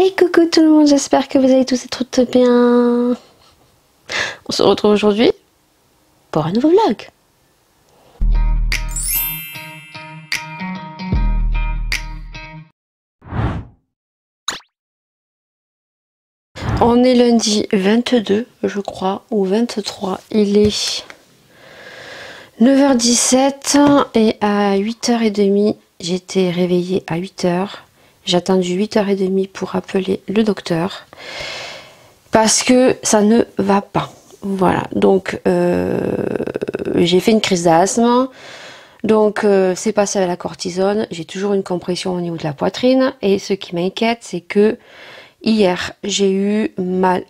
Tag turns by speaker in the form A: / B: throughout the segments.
A: Hey coucou tout le monde, j'espère que vous allez tous et toutes bien. On se retrouve aujourd'hui pour un nouveau vlog. On est lundi 22 je crois, ou 23, il est 9h17 et à 8h30 j'étais réveillée à 8h. J'ai attendu 8h30 pour appeler le docteur parce que ça ne va pas. Voilà, donc j'ai fait une crise d'asthme, donc c'est passé à la cortisone. J'ai toujours une compression au niveau de la poitrine et ce qui m'inquiète, c'est que hier j'ai eu mal,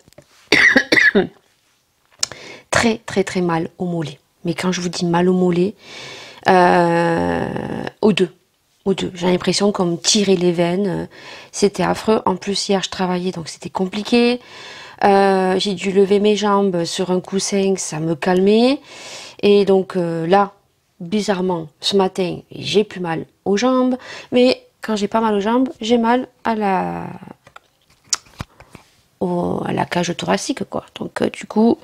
A: très mal au mollet. Mais quand je vous dis mal au mollet, aux deux. J'ai l'impression qu'on me tirait les veines, c'était affreux. En plus hier je travaillais donc c'était compliqué. J'ai dû lever mes jambes sur un coussin, ça me calmait. Et donc là, bizarrement, ce matin, j'ai plus mal aux jambes. Mais quand j'ai pas mal aux jambes, j'ai mal à la cage thoracique, quoi. Donc du coup,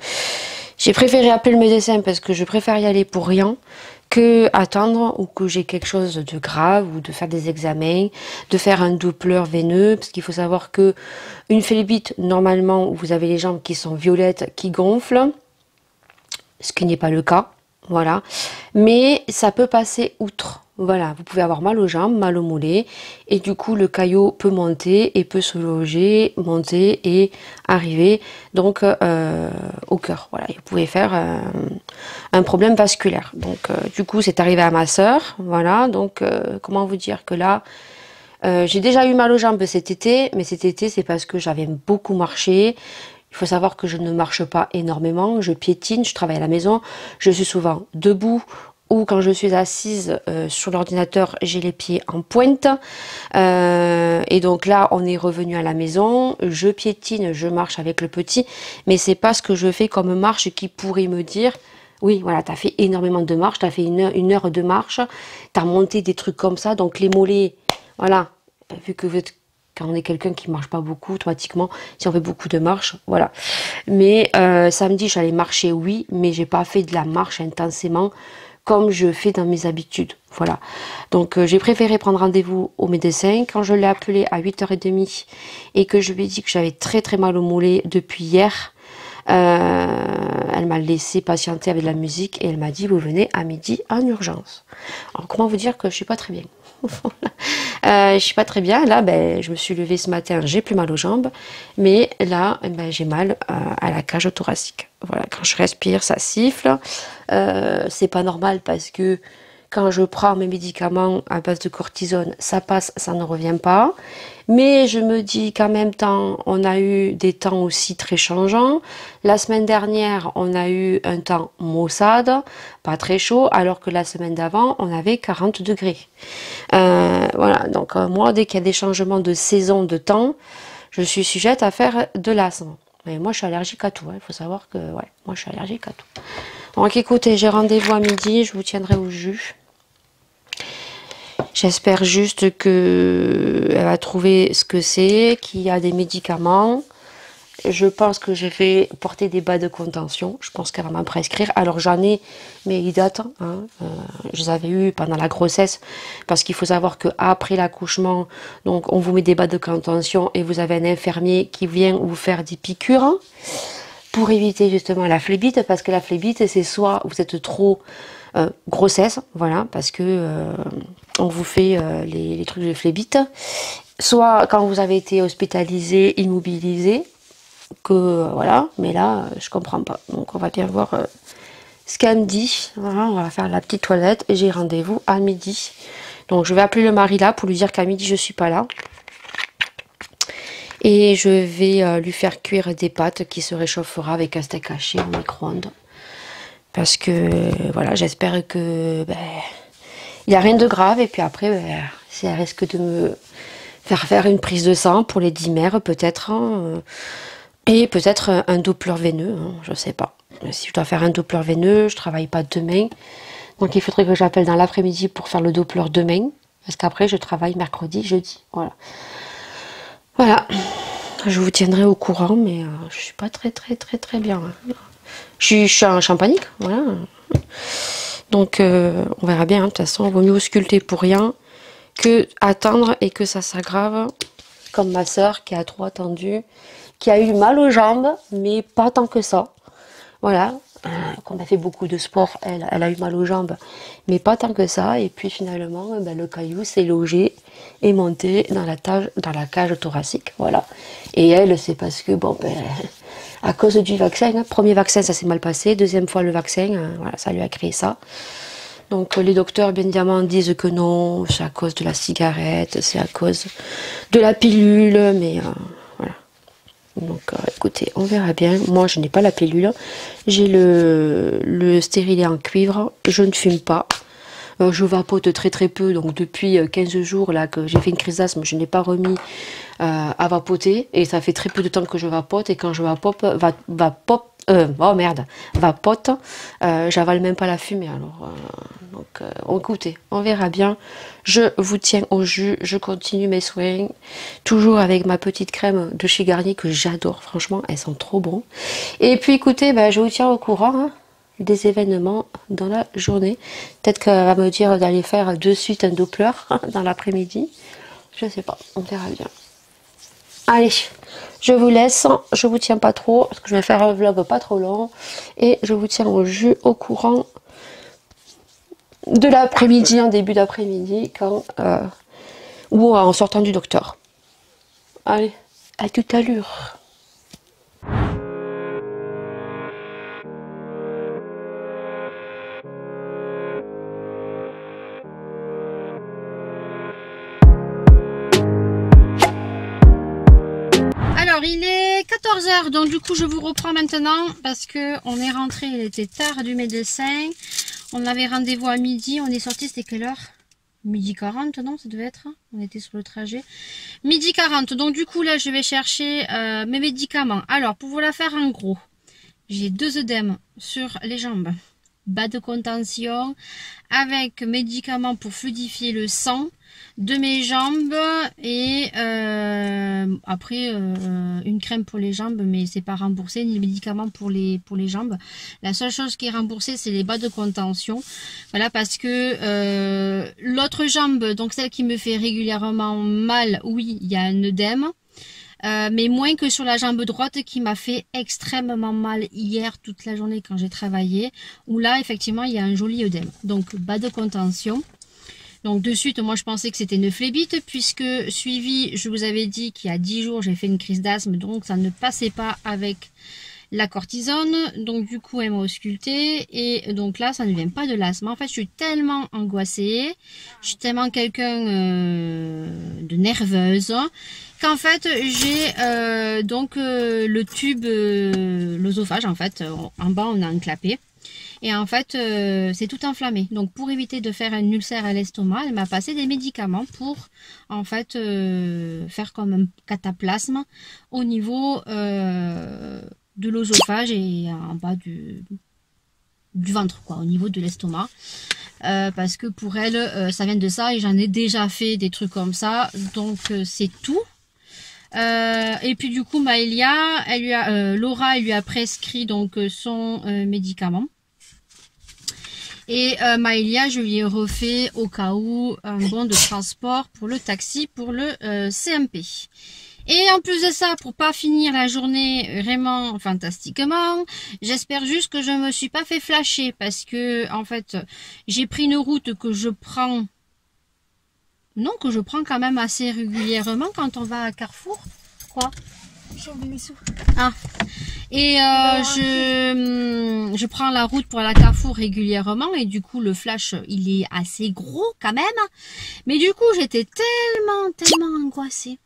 A: j'ai préféré appeler le médecin parce que je préfère y aller pour rien que attendre ou que j'ai quelque chose de grave ou de faire des examens, de faire un Doppler veineux, parce qu'il faut savoir que une phlébite, normalement, vous avez les jambes qui sont violettes, qui gonflent, ce qui n'est pas le cas, voilà, mais ça peut passer outre. Voilà, vous pouvez avoir mal aux jambes, mal au mollet, et du coup le caillot peut monter et peut se loger, monter et arriver donc au cœur. Voilà, vous pouvez faire un problème vasculaire. Donc du coup c'est arrivé à ma soeur. Voilà, donc comment vous dire que là j'ai déjà eu mal aux jambes cet été, mais cet été c'est parce que j'avais beaucoup marché. Il faut savoir que je ne marche pas énormément, je piétine, je travaille à la maison, je suis souvent debout ou quand je suis assise sur l'ordinateur, j'ai les pieds en pointe. Et donc là, on est revenu à la maison, je piétine, je marche avec le petit, mais c'est pas ce que je fais comme marche qui pourrait me dire, oui, voilà, tu as fait énormément de marche, tu as fait une heure de marche, tu as monté des trucs comme ça, donc les mollets, voilà, vu que vous êtes... Quand on est quelqu'un qui marche pas beaucoup, automatiquement, si on fait beaucoup de marche, voilà. Mais samedi, j'allais marcher, oui, mais j'ai pas fait de la marche intensément comme je fais dans mes habitudes, voilà. Donc j'ai préféré prendre rendez-vous au médecin. Quand je l'ai appelé à 8h30 et que je lui ai dit que j'avais très mal au mollet depuis hier, elle m'a laissé patienter avec la musique et elle m'a dit vous venez à midi en urgence. Alors comment vous dire que je suis pas très bien. Je suis pas très bien. Là, ben, je me suis levée ce matin, j'ai plus mal aux jambes, mais là, ben, j'ai mal à la cage thoracique. Voilà, quand je respire, ça siffle. C'est pas normal parce que quand je prends mes médicaments à base de cortisone, ça passe, ça ne revient pas. Mais je me dis qu'en même temps, on a eu des temps aussi très changeants. La semaine dernière, on a eu un temps maussade, pas très chaud, alors que la semaine d'avant, on avait 40 degrés. Voilà, donc moi, dès qu'il y a des changements de saison, de temps, je suis sujette à faire de l'asthme. Mais moi, je suis allergique à tout. Il faut savoir que, ouais, moi, je suis allergique à tout. Donc, écoutez, j'ai rendez-vous à midi. Je vous tiendrai au jus. J'espère juste que elle va trouver ce que c'est, qu'il y a des médicaments. Je pense que je vais porter des bas de contention. Je pense qu'elle va m'en prescrire. Alors j'en ai, mais ils datent. Hein. Je les avais eu pendant la grossesse. Parce qu'il faut savoir qu'après l'accouchement, donc on vous met des bas de contention et vous avez un infirmier qui vient vous faire des piqûres pour éviter justement la phlébite. Parce que la phlébite, c'est soit vous êtes trop grossesse, voilà, parce que on vous fait les trucs de phlébite. Soit quand vous avez été hospitalisé, immobilisé, que voilà, mais là je comprends pas, donc on va bien voir ce qu'elle me dit. Voilà, on va faire la petite toilette et j'ai rendez-vous à midi, donc je vais appeler le mari là pour lui dire qu'à midi je suis pas là et je vais lui faire cuire des pâtes qui se réchauffera avec un steak haché au micro-ondes parce que voilà, j'espère que ben, il n'y a rien de grave et puis après ben, si elle risque de me faire une prise de sang pour les dimères peut-être hein, et peut-être un Doppler veineux, hein, je sais pas. Si je dois faire un Doppler veineux, je travaille pas demain. Donc il faudrait que j'appelle dans l'après-midi pour faire le Doppler demain. Parce qu'après je travaille mercredi, jeudi. Voilà. Voilà. Je vous tiendrai au courant, mais je suis pas très bien. Je suis en panique, voilà. Donc on verra bien, de toute façon, il vaut mieux ausculter pour rien que attendre et que ça s'aggrave. Comme ma soeur qui a trop attendu, qui a eu mal aux jambes, mais pas tant que ça. Voilà, qu'on a fait beaucoup de sport, elle a eu mal aux jambes, mais pas tant que ça. Et puis finalement, ben, le caillou s'est logé et monté dans la cage thoracique. Voilà. Et elle, c'est parce que, bon, ben, à cause du vaccin, hein, premier vaccin, ça s'est mal passé. Deuxième fois, le vaccin, voilà, ça lui a créé ça. Donc les docteurs, bien évidemment, disent que non, c'est à cause de la cigarette, c'est à cause de la pilule, mais voilà. Donc écoutez, on verra bien. Moi, je n'ai pas la pilule. J'ai le stérilet en cuivre. Je ne fume pas. Je vapote très peu. Donc depuis 15 jours là que j'ai fait une crise d'asthme, je n'ai pas remis à vapoter. Et ça fait très peu de temps que je vapote. Et quand je vapote, vapote, j'avale même pas la fumée. Alors, écoutez, on verra bien. Je vous tiens au jus. Je continue mes soins. Toujours avec ma petite crème de chez Garnier que j'adore. Franchement, elles sont trop bonnes. Et puis écoutez, ben, je vous tiens au courant. Hein, des événements dans la journée. Peut-être qu'elle va me dire d'aller faire de suite un Doppler dans l'après-midi. Je sais pas, on verra bien. Allez, je vous laisse, je vous tiens pas trop, parce que je vais faire un vlog pas trop long. Et je vous tiens au jus, au courant de l'après-midi, en début d'après-midi, ou en sortant du docteur. Allez, à toute allure.
B: Alors il est 14 h, donc du coup je vous reprends maintenant parce que on est rentré, il était tard du médecin. On avait rendez-vous à midi, on est sorti, c'était quelle heure? Midi 40, non, ça devait être, on était sur le trajet. Midi 40, donc du coup là je vais chercher mes médicaments. Alors pour vous la faire en gros, j'ai 2 œdèmes sur les jambes, bas de contention, avec médicaments pour fluidifier le sang de mes jambes et après une crème pour les jambes, mais c'est pas remboursé, ni médicaments pour les jambes. La seule chose qui est remboursée, c'est les bas de contention. Voilà, parce que l'autre jambe, donc celle qui me fait régulièrement mal, oui, il y a un œdème. Mais moins que sur la jambe droite qui m'a fait extrêmement mal hier toute la journée quand j'ai travaillé, où là effectivement il y a un joli œdème. Donc bas de contention. Donc de suite, moi je pensais que c'était une phlébite, puisque suivi, je vous avais dit qu'il y a 10 jours j'ai fait une crise d'asthme, donc ça ne passait pas avec la cortisone. Donc du coup elle m'a ausculté, et donc là ça ne vient pas de l'asthme. En fait je suis tellement angoissée, je suis tellement quelqu'un de nerveuse, qu'en fait j'ai donc le tube, l'œsophage en fait, en bas on a un clapet. Et en fait, c'est tout enflammé. Donc, pour éviter de faire un ulcère à l'estomac, elle m'a passé des médicaments pour, en fait, faire comme un cataplasme au niveau de l'œsophage et en bas du ventre, quoi, au niveau de l'estomac. Parce que pour elle, ça vient de ça et j'en ai déjà fait des trucs comme ça. Donc, c'est tout. Et puis du coup, Maëlia, Laura, elle lui a prescrit donc son médicament. Et Maëlia, je lui ai refait au cas où un bon de transport pour le taxi, pour le CMP. Et en plus de ça, pour pas finir la journée vraiment fantastiquement, j'espère juste que je me suis pas fait flasher, parce que en fait, j'ai pris une route que je prends, non, que je prends quand même assez régulièrement quand on va à Carrefour. Quoi?
C: J'ai oublié mes sous.
B: Ah. Et je prends la route pour aller à Carrefour régulièrement, et du coup le flash il est assez gros quand même. Mais du coup j'étais tellement angoissée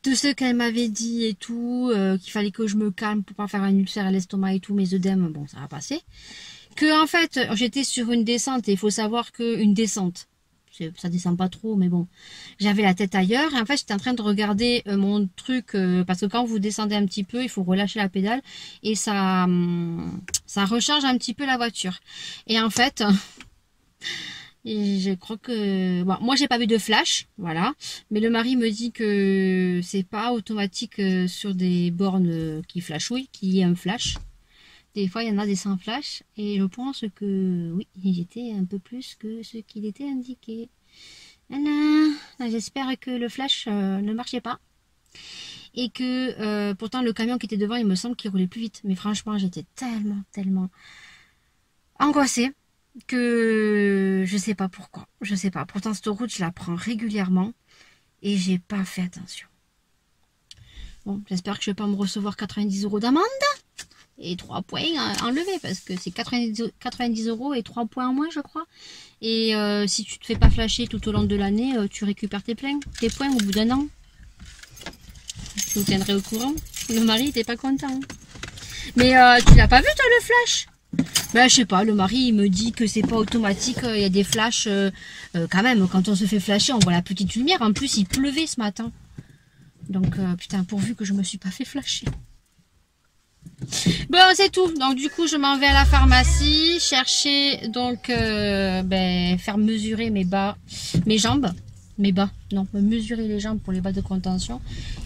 B: de ce qu'elle m'avait dit et tout, qu'il fallait que je me calme pour pas faire un ulcère à l'estomac et tout, mes œdèmes, bon ça va passer. Que en fait j'étais sur une descente, et il faut savoir qu'une descente, ça descend pas trop, mais bon, j'avais la tête ailleurs, et en fait j'étais en train de regarder mon truc, parce que quand vous descendez un petit peu, il faut relâcher la pédale, et ça recharge un petit peu la voiture. Et en fait, Et je crois que... Bon, moi, j'ai pas vu de flash, voilà. Mais le mari me dit que c'est pas automatique sur des bornes qui flashouillent, qu'il y ait un flash. Des fois, il y en a des sans flash. Et je pense que, oui, il était un peu plus que ce qu'il était indiqué. Voilà. J'espère que le flash ne marchait pas. Et que, pourtant, le camion qui était devant, il me semble qu'il roulait plus vite. Mais franchement, j'étais tellement angoissée que je sais pas pourquoi. Je sais pas. Pourtant, cette route, je la prends régulièrement et j'ai pas fait attention. Bon, j'espère que je vais pas me recevoir 90 € d'amende et 3 points enlevés parce que c'est 90 € et 3 points en moins, je crois. Et si tu te fais pas flasher tout au long de l'année, tu récupères tes points au bout d'un an. Je vous tiendrai au courant. Le mari était pas content. Mais tu l'as pas vu toi le flash? Ben, je sais pas, le mari il me dit que c'est pas automatique, il y a des flashs quand même, quand on se fait flasher on voit la petite lumière, en plus il pleuvait ce matin. Donc putain, pourvu que je me suis pas fait flasher. Bon, c'est tout, donc du coup je m'en vais à la pharmacie, chercher donc, faire mesurer mes jambes. Mes bas, non, me mesurer les jambes pour les bas de contention.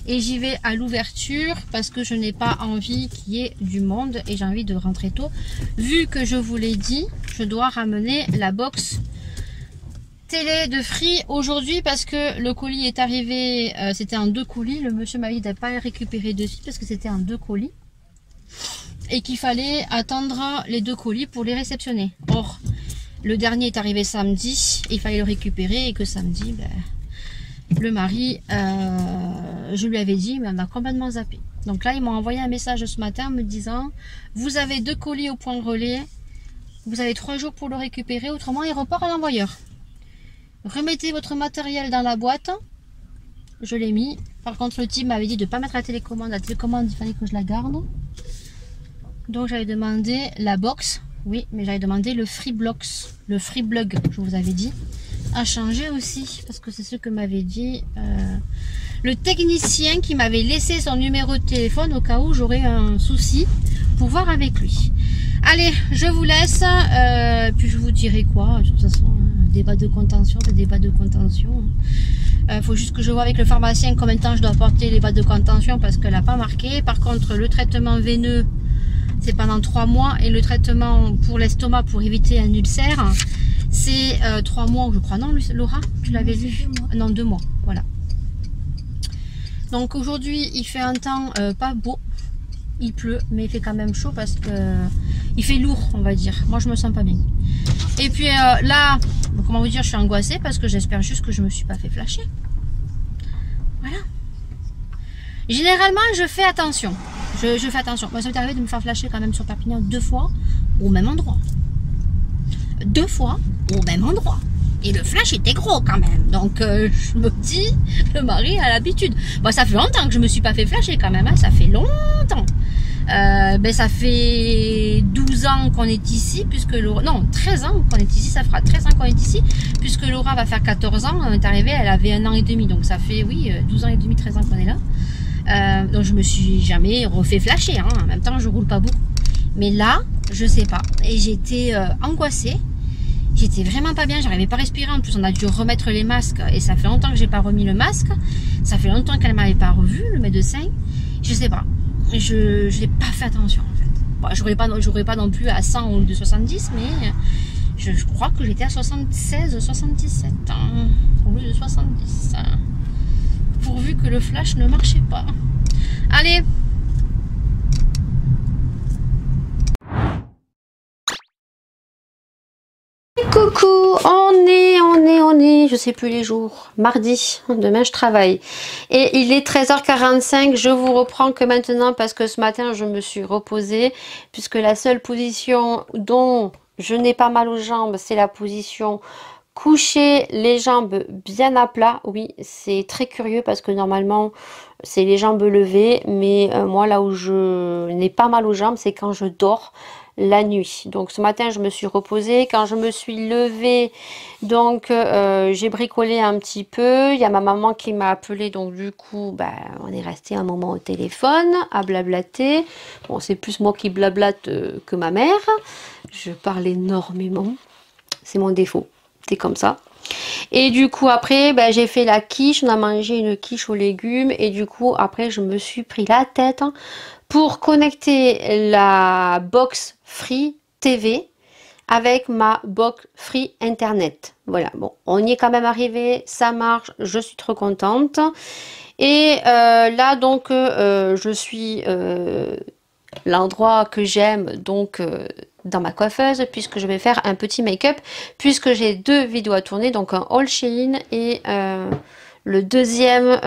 B: Et j'y vais à l'ouverture parce que je n'ai pas envie qu'il y ait du monde et j'ai envie de rentrer tôt. Vu que je vous l'ai dit, je dois ramener la box télé de Free aujourd'hui parce que le colis est arrivé, c'était un 2 colis. Le monsieur m'a dit de ne pas récupérer de suite parce que c'était un 2 colis. Et qu'il fallait attendre les 2 colis pour les réceptionner. Or, le dernier est arrivé samedi, il fallait le récupérer et que samedi, le mari, je lui avais dit, mais on a complètement zappé. Donc là, ils m'ont envoyé un message ce matin me disant, vous avez 2 colis au point relais, vous avez 3 jours pour le récupérer, autrement il repart à l'envoyeur. Remettez votre matériel dans la boîte, je l'ai mis. Par contre, le type m'avait dit de ne pas mettre la télécommande, il fallait que je la garde. Donc j'avais demandé la box. Oui, mais j'avais demandé le Freeblox, le Freeblog, je vous avais dit, à changer aussi, parce que c'est ce que m'avait dit le technicien qui m'avait laissé son numéro de téléphone au cas où j'aurais un souci pour voir avec lui. Allez, je vous laisse, puis je vous dirai quoi, de toute façon, débat de contention, c'est débat de contention. Faut juste que je vois avec le pharmacien combien de temps je dois porter les bas de contention parce qu'elle n'a pas marqué. Par contre, le traitement veineux, c'est pendant 3 mois et le traitement pour l'estomac pour éviter un ulcère, c'est 3 mois, je crois. Non, Laura, tu l'avais vu? Non, 2 mois, voilà. Donc aujourd'hui, il fait un temps pas beau. Il pleut, mais il fait quand même chaud parce que il fait lourd, on va dire. Moi, je me sens pas bien. Et puis là, comment vous dire, je suis angoissée parce que j'espère juste que je me suis pas fait flasher. Voilà. Généralement, je fais attention. Je fais attention. Moi, ça m'est arrivé de me faire flasher quand même sur Perpignan 2 fois au même endroit. 2 fois au même endroit. Et le flash était gros quand même. Donc, je me dis, le mari a l'habitude. Bon, ça fait longtemps que je me suis pas fait flasher quand même. Hein. Ça fait longtemps. Ça fait 12 ans qu'on est ici, puisque Laura... Non, 13 ans qu'on est ici. Ça fera 13 ans qu'on est ici, puisque Laura va faire 14 ans. Elle est arrivée, elle avait 1 an et demi. Donc, ça fait, oui, 12 ans et demi, 13 ans qu'on est là. Donc je me suis jamais refait flasher, hein. En même temps je roule pas beaucoup, mais là je sais pas, et j'étais angoissée, j'étais vraiment pas bien, j'arrivais pas à respirer. En plus on a dû remettre les masques et ça fait longtemps que j'ai pas remis le masque, ça fait longtemps qu'elle m'avait pas revu, le médecin. Je sais pas, je n'ai pas fait attention en fait. Bon, j'aurais pas non plus à 100 ou de 70, mais je crois que j'étais à 76, 77 au lieu de 70. Pourvu que le flash ne marchait pas. Allez.
A: Coucou, on est, je sais plus les jours, mardi, demain je travaille. Et il est 13h45, je vous reprends que maintenant parce que ce matin je me suis reposée, puisque la seule position dont je n'ai pas mal aux jambes, c'est la position coucher, les jambes bien à plat. Oui, c'est très curieux parce que normalement c'est les jambes levées, mais moi là où je n'ai pas mal aux jambes, c'est quand je dors la nuit. Donc ce matin je me suis reposée, quand je me suis levée, donc j'ai bricolé un petit peu. Il y a ma maman qui m'a appelé, donc du coup on est resté un moment au téléphone à blablater. Bon, c'est plus moi qui blablate que ma mère, je parle énormément, c'est mon défaut. c'est comme ça. Et du coup après ben, j'ai fait la quiche, on a mangé une quiche aux légumes et du coup après je me suis pris la tête pour connecter la box Free TV avec ma box Free Internet. Voilà, bon, on y est quand même arrivé, ça marche, je suis trop contente. Et là donc je suis l'endroit que j'aime donc dans ma coiffeuse puisque je vais faire un petit make-up puisque j'ai deux vidéos à tourner, donc un haul Shein et le deuxième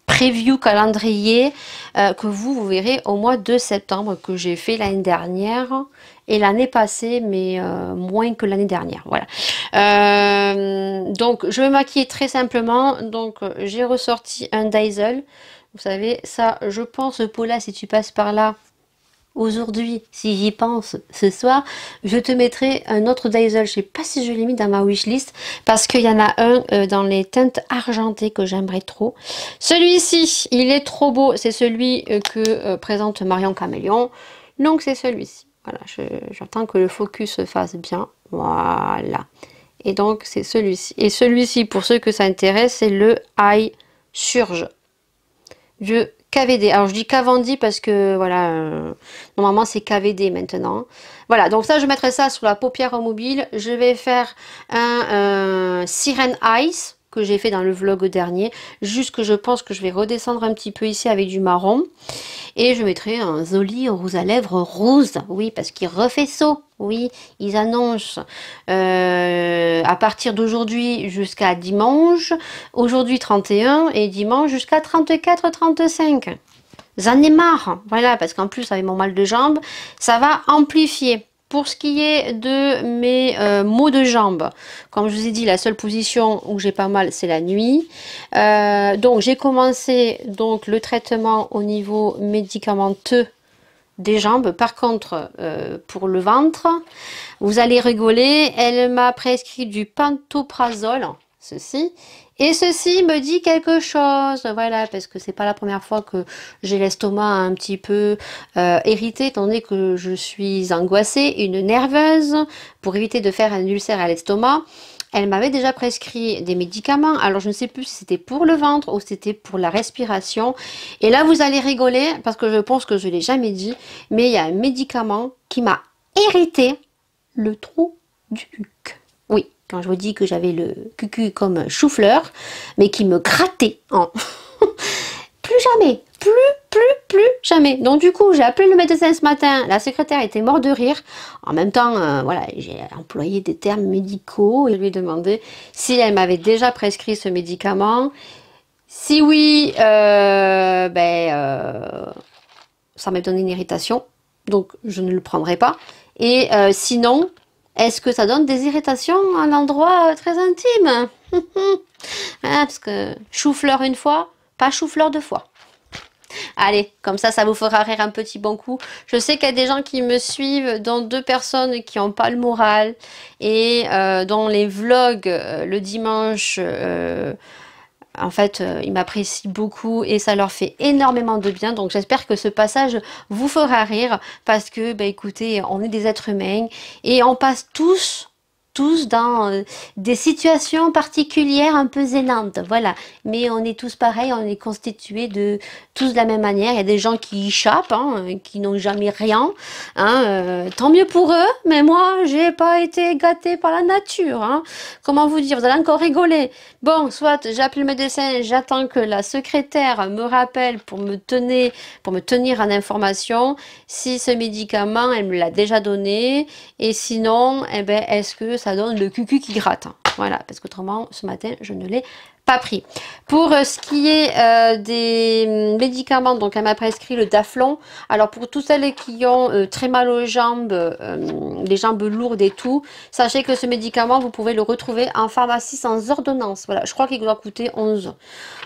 A: preview calendrier que vous verrez au mois de septembre, que j'ai fait l'année dernière et l'année passée, mais moins que l'année dernière. Voilà. Donc je me maquille très simplement. Donc j'ai ressorti un Diesel. Vous savez, ça, je pense, Paula, si tu passes par là aujourd'hui, si j'y pense ce soir, je te mettrai un autre Diesel. Je sais pas si je l'ai mis dans ma wishlist parce qu'il y en a un dans les teintes argentées que j'aimerais trop. Celui-ci, il est trop beau. C'est celui que présente Marion Caméléon. Donc c'est celui-ci. Voilà, j'attends que le focus se fasse bien. Voilà. Et donc c'est celui-ci. Et celui-ci, pour ceux que ça intéresse, c'est le Eye Surge de KVD. Alors je dis Cavendi parce que voilà, normalement c'est KVD maintenant. Voilà, donc ça je mettrai ça sur la paupière mobile. Je vais faire un Siren Eyes que j'ai fait dans le vlog dernier. Juste que je pense que je vais redescendre un petit peu ici avec du marron. Et je mettrai un joli rouge à lèvres rose. Oui, parce qu'il refait saut. Oui, ils annoncent à partir d'aujourd'hui jusqu'à dimanche. Aujourd'hui 31 et dimanche jusqu'à 34-35. J'en ai marre. Voilà, parce qu'en plus avec mon mal de jambe, ça va amplifier. Pour ce qui est de mes maux de jambes, comme je vous ai dit, la seule position où j'ai pas mal, c'est la nuit. Donc j'ai commencé donc le traitement au niveau médicamenteux des jambes. Par contre, pour le ventre, vous allez rigoler, elle m'a prescrit du pantoprazole, ceci. Et ceci me dit quelque chose, voilà, parce que c'est pas la première fois que j'ai l'estomac un petit peu irrité, étant donné que je suis angoissée, une nerveuse, pour éviter de faire un ulcère à l'estomac. Elle m'avait déjà prescrit des médicaments, alors je ne sais plus si c'était pour le ventre ou si c'était pour la respiration. Et là, vous allez rigoler, parce que je pense que je ne l'ai jamais dit, mais il y a un médicament qui m'a irrité le trou du cul. Oui. Quand je vous dis que j'avais le cucu comme chou-fleur, mais qui me grattait. Hein. Plus jamais, plus jamais. Donc du coup, j'ai appelé le médecin ce matin. La secrétaire était morte de rire. En même temps, voilà, j'ai employé des termes médicaux et je lui ai demandé si elle m'avait déjà prescrit ce médicament. Si oui, ça m'a donné une irritation, donc je ne le prendrai pas. Et sinon, est-ce que ça donne des irritations à un endroit très intime? Parce que chou-fleur une fois, pas chou-fleur deux fois. Allez, comme ça vous fera rire un petit bon coup. Je sais qu'il y a des gens qui me suivent, dont deux personnes qui n'ont pas le moral. Et dans les vlogs, le dimanche... en fait, ils m'apprécient beaucoup et ça leur fait énormément de bien. Donc j'espère que ce passage vous fera rire parce que, bah, écoutez, on est des êtres humains et on passe tous dans des situations particulières un peu gênantes, voilà. Mais on est tous pareils, on est constitués de tous de la même manière. Il y a des gens qui échappent, hein, qui n'ont jamais rien, hein, tant mieux pour eux, mais moi, j'ai pas été gâtée par la nature, hein. Comment vous dire, vous allez encore rigoler. Bon, soit j'appelle le médecin, j'attends que la secrétaire me rappelle pour me tenir en information si ce médicament, elle me l'a déjà donné, et sinon, eh ben, est-ce que ça donne le cucu qui gratte. Voilà, parce qu'autrement, ce matin, je ne l'ai pas pris. Pour ce qui est des médicaments, donc elle m'a prescrit le Daflon. Alors pour toutes celles qui ont très mal aux jambes, les jambes lourdes et tout, sachez que ce médicament, vous pouvez le retrouver en pharmacie sans ordonnance. Voilà, je crois qu'il doit coûter 11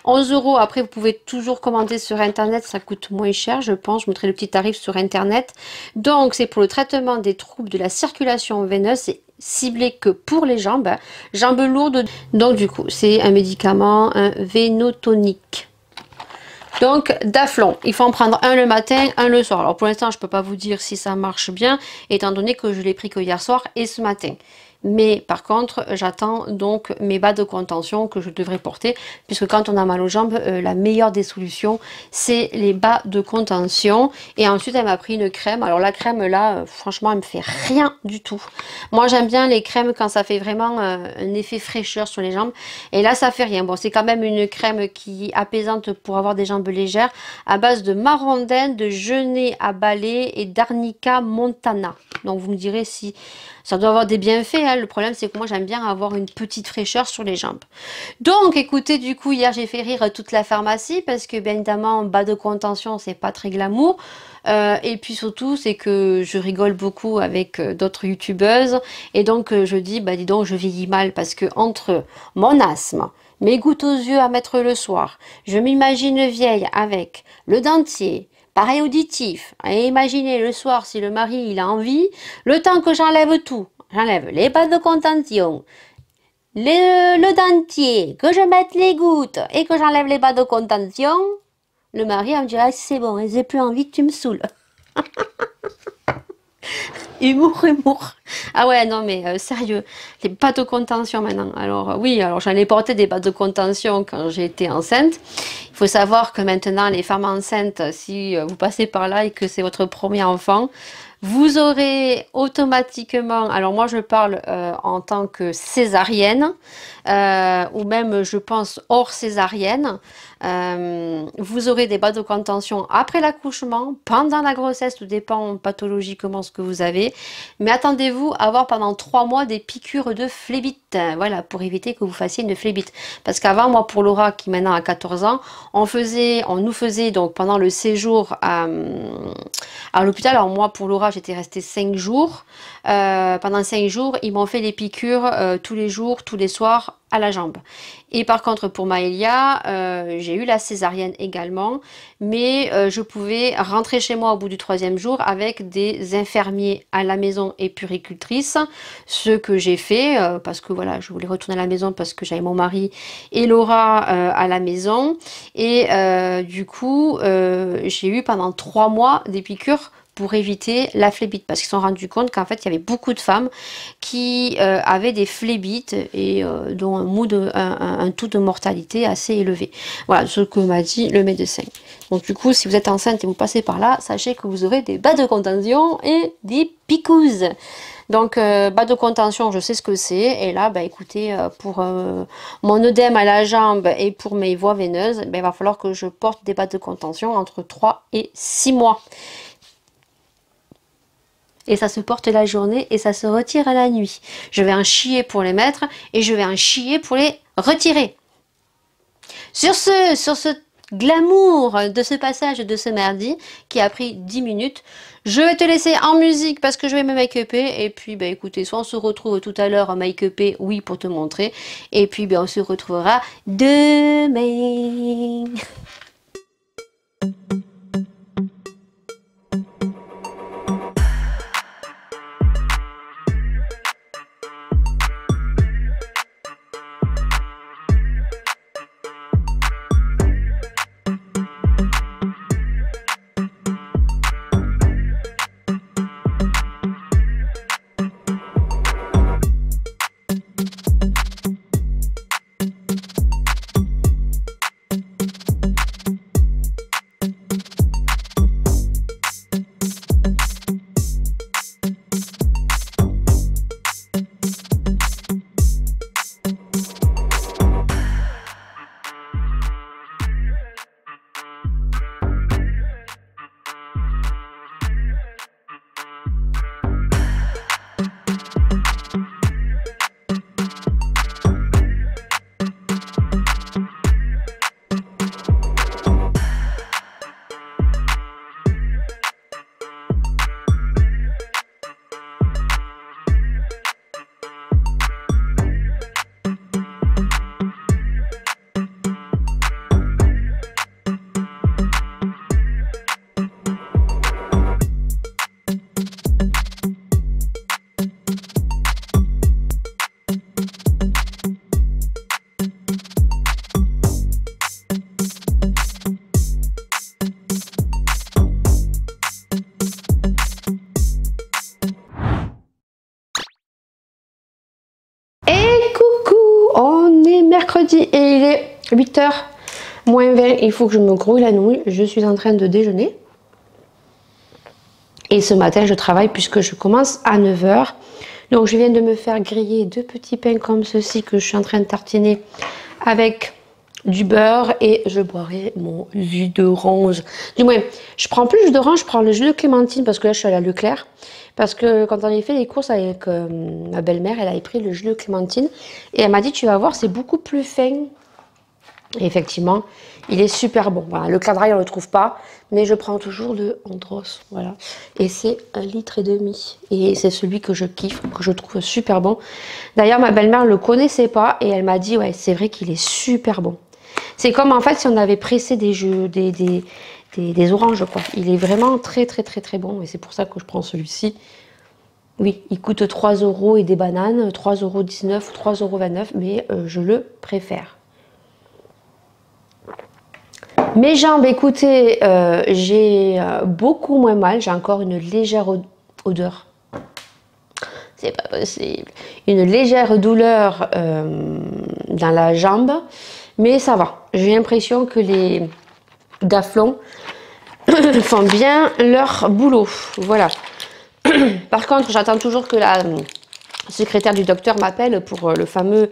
A: €. Après, vous pouvez toujours commander sur internet, ça coûte moins cher, je pense. Je mettrai le petit tarif sur internet. Donc c'est pour le traitement des troubles de la circulation veineuse. C'est ciblé que pour les jambes, jambes lourdes. Donc du coup, c'est un médicament, un vénotonique. Donc Daflon, il faut en prendre un le matin, un le soir. Alors pour l'instant, je peux pas vous dire si ça marche bien, étant donné que je l'ai pris que hier soir et ce matin. Mais par contre, j'attends donc mes bas de contention que je devrais porter, puisque quand on a mal aux jambes, la meilleure des solutions, c'est les bas de contention. Et ensuite, elle m'a pris une crème. Alors la crème là, franchement, elle me fait rien du tout. Moi, j'aime bien les crèmes quand ça fait vraiment un effet fraîcheur sur les jambes. Et là, ça fait rien. Bon, c'est quand même une crème qui est apaisante pour avoir des jambes légères, à base de marondin, de genêt à balai et d'arnica montana. Donc vous me direz si ça doit avoir des bienfaits, hein. Le problème c'est que moi j'aime bien avoir une petite fraîcheur sur les jambes. Donc écoutez, du coup hier j'ai fait rire toute la pharmacie parce que bien évidemment bas de contention c'est pas très glamour. Et puis surtout c'est que je rigole beaucoup avec d'autres youtubeuses et donc je dis bah dis donc je vieillis mal parce que entre mon asthme, mes gouttes aux yeux à mettre le soir, je m'imagine vieille avec le dentier, pareil auditif, et imaginez le soir si le mari il a envie, le temps que j'enlève tout, j'enlève les bas de contention, le dentier, que je mette les gouttes et que j'enlève les bas de contention, le mari me dirait c'est bon, j'ai plus envie que tu me saoules. Humour, humour. Ah ouais, non mais sérieux, les bas de contention maintenant. Alors oui, alors j'en ai porté des bas de contention quand j'étais enceinte. Il faut savoir que maintenant, les femmes enceintes, si vous passez par là et que c'est votre premier enfant, vous aurez automatiquement, alors moi je parle en tant que césarienne, ou même je pense hors césarienne, vous aurez des bas de contention après l'accouchement, pendant la grossesse, tout dépend pathologiquement ce que vous avez, mais attendez-vous à avoir pendant 3 mois des piqûres de phlébite, voilà, pour éviter que vous fassiez une phlébite. Parce qu'avant, moi pour Laura qui maintenant a 14 ans, on nous faisait donc pendant le séjour à l'hôpital, alors moi pour Laura j'étais restée 5 jours, pendant 5 jours ils m'ont fait les piqûres tous les jours, tous les soirs à la jambe. Et par contre pour Maëlia, j'ai eu la césarienne également, mais je pouvais rentrer chez moi au bout du 3e jour avec des infirmiers à la maison et puéricultrices, ce que j'ai fait parce que voilà, je voulais retourner à la maison parce que j'avais mon mari et Laura à la maison, et du coup j'ai eu pendant 3 mois des piqûres pour éviter la phlébite, parce qu'ils se sont rendus compte qu'en fait il y avait beaucoup de femmes qui avaient des phlébites et dont un taux de mortalité assez élevé. Voilà ce que m'a dit le médecin. Donc du coup, si vous êtes enceinte et vous passez par là, sachez que vous aurez des bas de contention et des picouzes. Donc bas de contention, je sais ce que c'est, et là bah écoutez, pour mon œdème à la jambe et pour mes voies veineuses, bah, il va falloir que je porte des bas de contention entre 3 et 6 mois. Et ça se porte la journée et ça se retire à la nuit. Je vais en chier pour les mettre et je vais en chier pour les retirer. Sur ce glamour de ce passage de ce mardi qui a pris 10 minutes, je vais te laisser en musique parce que je vais me make-upper. Et puis bah écoutez, soit on se retrouve tout à l'heure en make-upper, oui, pour te montrer. Et puis bah, on se retrouvera demain. vendredi et il est 8h moins 20. Il faut que je me grouille la nouille. Je suis en train de déjeuner. Et ce matin, je travaille puisque je commence à 9h. Donc, je viens de me faire griller 2 petits pains comme ceci que je suis en train de tartiner avec du beurre et je boirai mon jus d'orange. Du moins, je prends plus le jus d'orange, je prends le jus de clémentine parce que là, je suis allée à Leclerc. Parce que quand on a fait les courses avec ma belle-mère, elle avait pris le jus de clémentine et elle m'a dit, tu vas voir, c'est beaucoup plus fin. Et effectivement, il est super bon. Voilà, le Cladrail, on ne le trouve pas, mais je prends toujours le Andros. Voilà. Et c'est 1,5 litre. Et c'est celui que je kiffe, que je trouve super bon. D'ailleurs, ma belle-mère ne le connaissait pas et elle m'a dit, ouais, c'est vrai qu'il est super bon. C'est comme en fait si on avait pressé des oranges, quoi. Il est vraiment très bon et c'est pour ça que je prends celui-ci. Oui, il coûte 3 € et des bananes, 3,19 € ou 3,29 €, mais je le préfère. Mes jambes, écoutez, j'ai beaucoup moins mal, j'ai encore une légère odeur. C'est pas possible. Une légère douleur dans la jambe. Mais ça va, j'ai l'impression que les daflons font bien leur boulot. Voilà. Par contre, j'attends toujours que la secrétaire du docteur m'appelle pour le fameux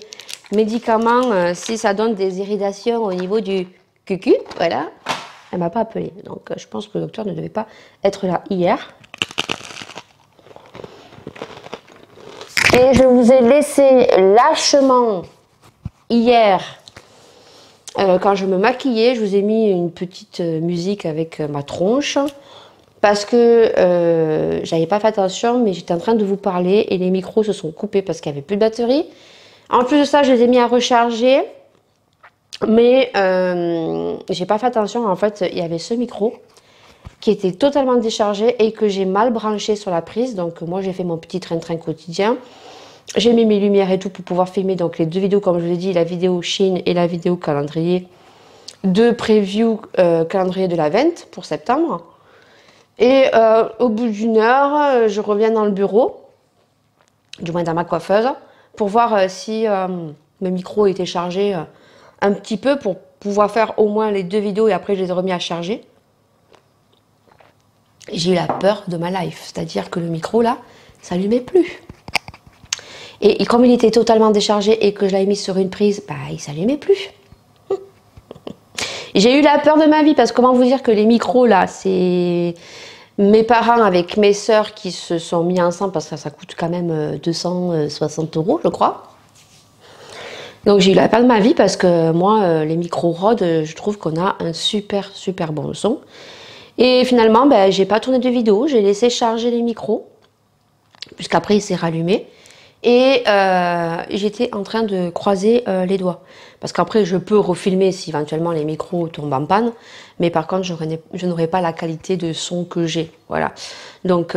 A: médicament si ça donne des irritations au niveau du cucu. Voilà. Elle m'a pas appelé. Donc, je pense que le docteur ne devait pas être là hier. Et je vous ai laissé lâchement hier. Quand je me maquillais, je vous ai mis une petite musique avec ma tronche parce que j'avais pas fait attention, mais j'étais en train de vous parler et les micros se sont coupés parce qu'il n'y avait plus de batterie. En plus de ça, je les ai mis à recharger, mais j'ai pas fait attention. En fait, il y avait ce micro qui était totalement déchargé et que j'ai mal branché sur la prise. Donc moi, j'ai fait mon petit train-train quotidien. J'ai mis mes lumières et tout pour pouvoir filmer donc les 2 vidéos, comme je vous ai dit, la vidéo Chine et la vidéo calendrier de preview calendrier de l'Avent pour septembre. Et au bout d'1 heure, je reviens dans le bureau, du moins dans ma coiffeuse, pour voir si mes micros étaient chargés un petit peu pour pouvoir faire au moins les 2 vidéos et après je les ai remis à charger. J'ai eu la peur de ma life, c'est-à-dire que le micro là, ça s'allumait plus. Et comme il était totalement déchargé et que je l'avais mis sur une prise, bah, il ne s'allumait plus. J'ai eu la peur de ma vie parce que comment vous dire que les micros là, c'est mes parents avec mes sœurs qui se sont mis ensemble parce que ça coûte quand même 260 €, je crois. Donc j'ai eu la peur de ma vie parce que moi, les micros Rode, je trouve qu'on a un super bon son. Et finalement, ben, j'ai pas tourné de vidéo, j'ai laissé charger les micros puisqu'après il s'est rallumé. Et j'étais en train de croiser les doigts. Parce qu'après, je peux refilmer si éventuellement les micros tombent en panne. Mais par contre, je n'aurai pas la qualité de son que j'ai. Voilà. Donc,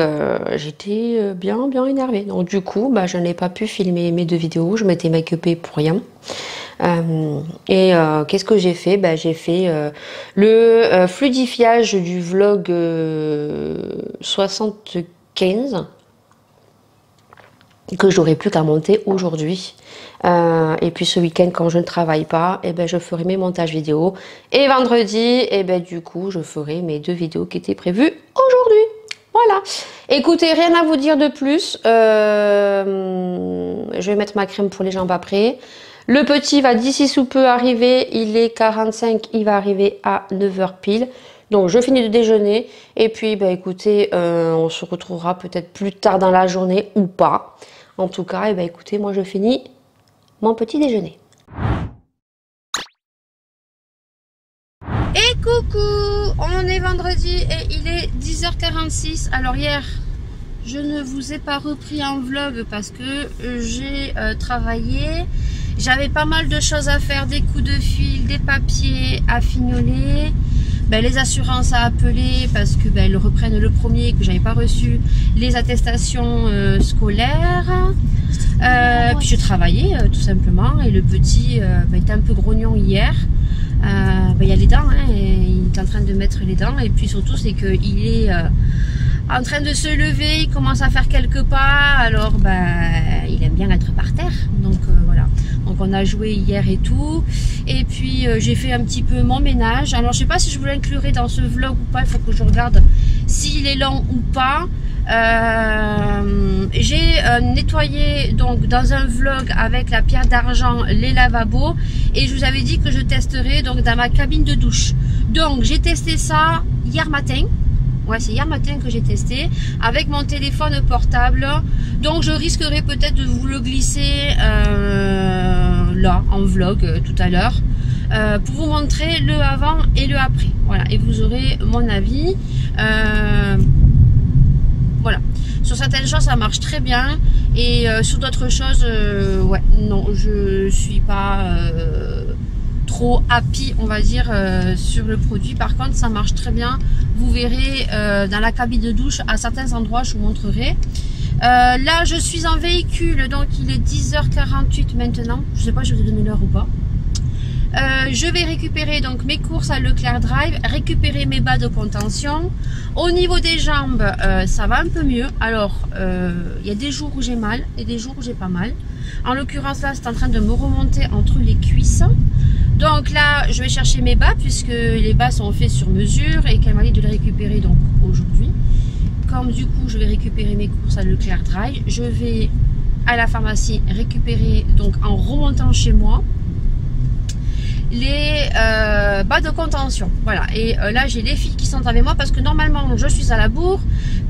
A: j'étais bien énervée. Donc, du coup, bah, je n'ai pas pu filmer mes 2 vidéos. Je m'étais make-upée pour rien. Qu'est-ce que j'ai fait? Bah, j'ai fait le fluidifiage du vlog 75. Que j'aurais plus qu'à monter aujourd'hui. Et puis ce week-end, quand je ne travaille pas, eh ben, je ferai mes montages vidéo. Et vendredi, eh ben, du coup, je ferai mes 2 vidéos qui étaient prévues aujourd'hui. Voilà. Écoutez, rien à vous dire de plus. Je vais mettre ma crème pour les jambes après. Le petit va d'ici sous peu arriver. Il est 45, il va arriver à 9 h pile. Donc je finis de déjeuner et puis bah, écoutez, on se retrouvera peut-être plus tard dans la journée ou pas. En tout cas, bah, écoutez, moi je finis mon petit déjeuner. Et coucou, on est vendredi et il est 10h46. Alors hier, je ne vous ai pas repris en vlog parce que j'ai travaillé. J'avais pas mal de choses à faire, des coups de fil, des papiers à fignoler. Ben, les assurances à appeler parce que elles reprennent le premier que j'avais pas reçu, les attestations scolaires. Puis je travaillais tout simplement et le petit était un peu grognon hier. Il y a les dents, hein, et il est en train de mettre les dents et puis surtout c'est qu'il est en train de se lever, il commence à faire quelques pas, alors il aime bien être par terre, donc voilà. Donc
B: donc on a joué hier et tout. Et puis j'ai fait un petit peu mon ménage. Alors je sais pas si je vous l'inclurai dans ce vlog ou pas, il faut que je regarde s'il est long ou pas. J'ai nettoyé donc dans un vlog avec la pierre d'argent les lavabos, et je vous avais dit que je testerai donc dans ma cabine de douche. Donc j'ai testé ça hier matin. Ouais, c'est hier matin que j'ai testé avec mon téléphone portable. Donc je risquerai peut-être de vous le glisser là en vlog tout à l'heure pour vous montrer le avant et le après. Voilà, et vous aurez mon avis. Voilà, sur certaines choses ça marche très bien, et sur d'autres choses ouais, non, je suis pas trop happy, on va dire, sur le produit. Par contre ça marche très bien, vous verrez dans la cabine de douche à certains endroits, je vous montrerai. Là je suis en véhicule, donc il est 10h48 maintenant, je sais pas si je vous ai donné l'heure ou pas. Je vais récupérer donc mes courses à Leclerc Drive, récupérer mes bas de contention. Au niveau des jambes, ça va un peu mieux. Alors, il y a des jours où j'ai mal et des jours où j'ai pas mal. En l'occurrence, là, c'est en train de me remonter entre les cuisses. Donc là, je vais chercher mes bas puisque les bas sont faits sur mesure et qu'elle m'a dit de les récupérer donc aujourd'hui. Comme du coup, je vais récupérer mes courses à Leclerc Drive, je vais à la pharmacie récupérer donc en remontant chez moi les bas de contention. Voilà, et là j'ai les filles qui sont avec moi parce que normalement je suis à la bourre,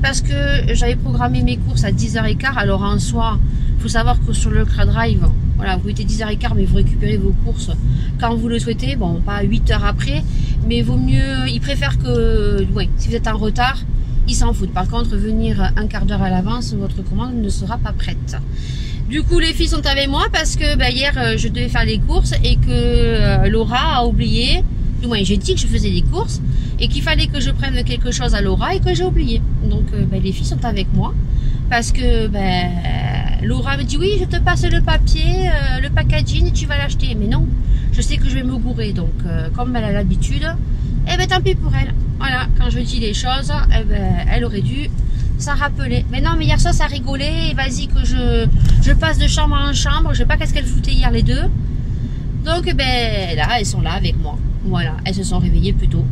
B: parce que j'avais programmé mes courses à 10h15. Alors en soi, il faut savoir que sur le Leclerc Drive, voilà, vous mettez 10h15 mais vous récupérez vos courses quand vous le souhaitez. Bon, pas 8 heures après, mais vaut mieux, ils préfèrent que, ouais, si vous êtes en retard, ils s'en foutent. Par contre, venir un quart d'heure à l'avance, votre commande ne sera pas prête. Du coup, les filles sont avec moi parce que hier, je devais faire les courses et que Laura a oublié. Du moins, j'ai dit que je faisais des courses et qu'il fallait que je prenne quelque chose à Laura et que j'ai oublié. Donc, les filles sont avec moi parce que Laura me dit oui, je te passe le papier, le packaging et tu vas l'acheter. Mais non, je sais que je vais me gourer. Donc, comme elle a l'habitude, tant pis pour elle. Voilà, quand je dis les choses, elle aurait dû ça rappelait. Mais non, mais hier soir ça rigolait, et vas-y que je passe de chambre en chambre, je sais pas qu'est-ce qu'elles foutaient hier les deux. Donc là elles sont là avec moi. Voilà, elles se sont réveillées plus tôt.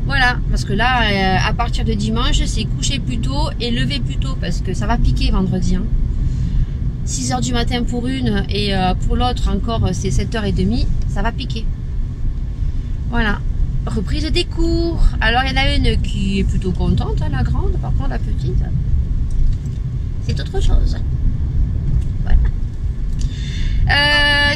B: Voilà, parce que là à partir de dimanche c'est coucher plus tôt et lever plus tôt parce que ça va piquer vendredi. Hein. 6h du matin pour une et pour l'autre encore c'est 7h30, ça va piquer. Voilà. Reprise des cours. Alors il y en a une qui est plutôt contente, hein, la grande. Par contre la petite, c'est autre chose. Voilà.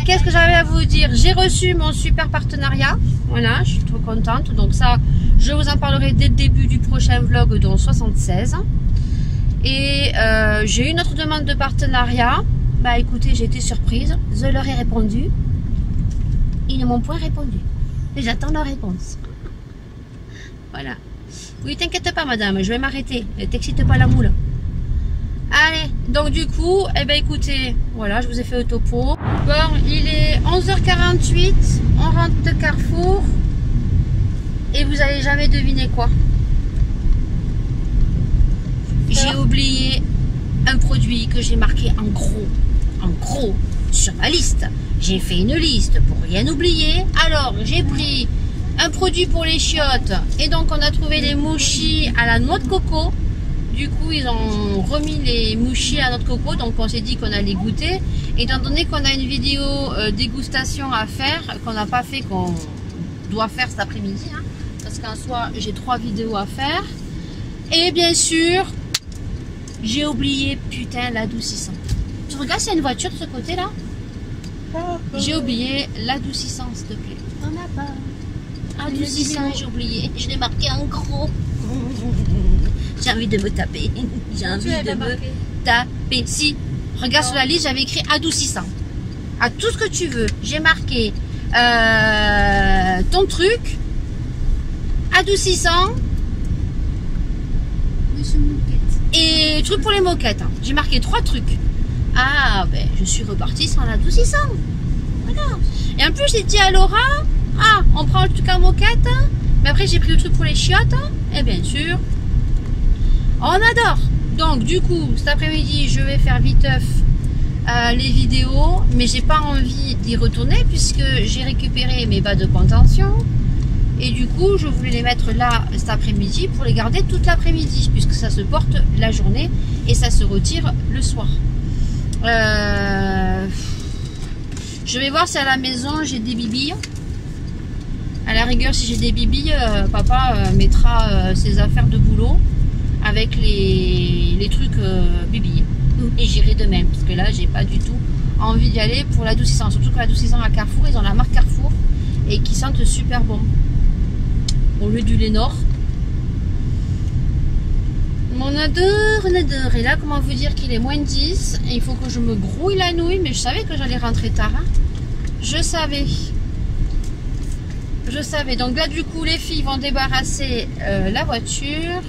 B: Qu'est-ce que j'avais à vous dire? J'ai reçu mon super partenariat. Voilà, je suis trop contente. Donc ça, je vous en parlerai dès le début du prochain vlog, dont 76. Et j'ai eu une autre demande de partenariat. Bah écoutez, j'ai été surprise. Je leur ai répondu. Ils ne m'ont point répondu. Et j'attends leur réponse. Voilà. Oui, t'inquiète pas, madame, je vais m'arrêter. Ne t'excite pas la moule. Allez, donc du coup, écoutez, voilà, je vous ai fait le topo. Bon, il est 11h48, on rentre de Carrefour. Et vous allez jamais deviner quoi. J'ai oublié un produit que j'ai marqué en gros, sur ma liste. J'ai fait une liste pour rien oublier. Alors, j'ai pris un produit pour les chiottes. Et donc, on a trouvé des mouchis à la noix de coco. Du coup, ils ont remis les mouchis à la noix de coco. Donc, on s'est dit qu'on allait goûter. Étant donné qu'on a une vidéo dégustation à faire, qu'on n'a pas fait, qu'on doit faire cet après-midi. Hein, parce qu'en soi, j'ai 3 vidéos à faire. Et bien sûr, j'ai oublié, putain, l'adoucissant. Tu regardes s'il y a une voiture de ce côté-là? J'ai oublié l'adoucissant, s'il te plaît. On n'a pas. Adoucissant, j'ai oublié. Je l'ai marqué en gros. J'ai envie de me taper. J'ai envie de me taper. Si, regarde sur la liste, j'avais écrit adoucissant. À tout ce que tu veux. J'ai marqué ton truc, adoucissant et truc pour les moquettes. Hein. J'ai marqué 3 trucs. Ah, je suis repartie sans l'adoucissant. Voilà. Et en plus, j'ai dit à Laura, on prend le truc en moquette, mais après, j'ai pris le truc pour les chiottes. Et bien sûr, on adore. Donc, du coup, cet après-midi, je vais faire viteuf les vidéos, mais j'ai pas envie d'y retourner puisque j'ai récupéré mes bas de contention et du coup je voulais les mettre là cet après-midi pour les garder toute l'après-midi puisque ça se porte la journée et ça se retire le soir. Je vais voir si à la maison j'ai des bibilles. À la rigueur, si j'ai des bibilles, papa mettra ses affaires de boulot avec les trucs bibilles. Et j'irai de même, parce que là, j'ai pas du tout envie d'y aller pour l'adoucissant. Surtout que l'adoucissant à Carrefour, ils ont la marque Carrefour et qui sentent super bon. Au lieu du Lénore. On adore, on adore. Et là, comment vous dire qu'il est moins 10. Et il faut que je me grouille la nouille, mais je savais que j'allais rentrer tard. Hein. Je savais. Donc là, du coup, les filles vont débarrasser la voiture.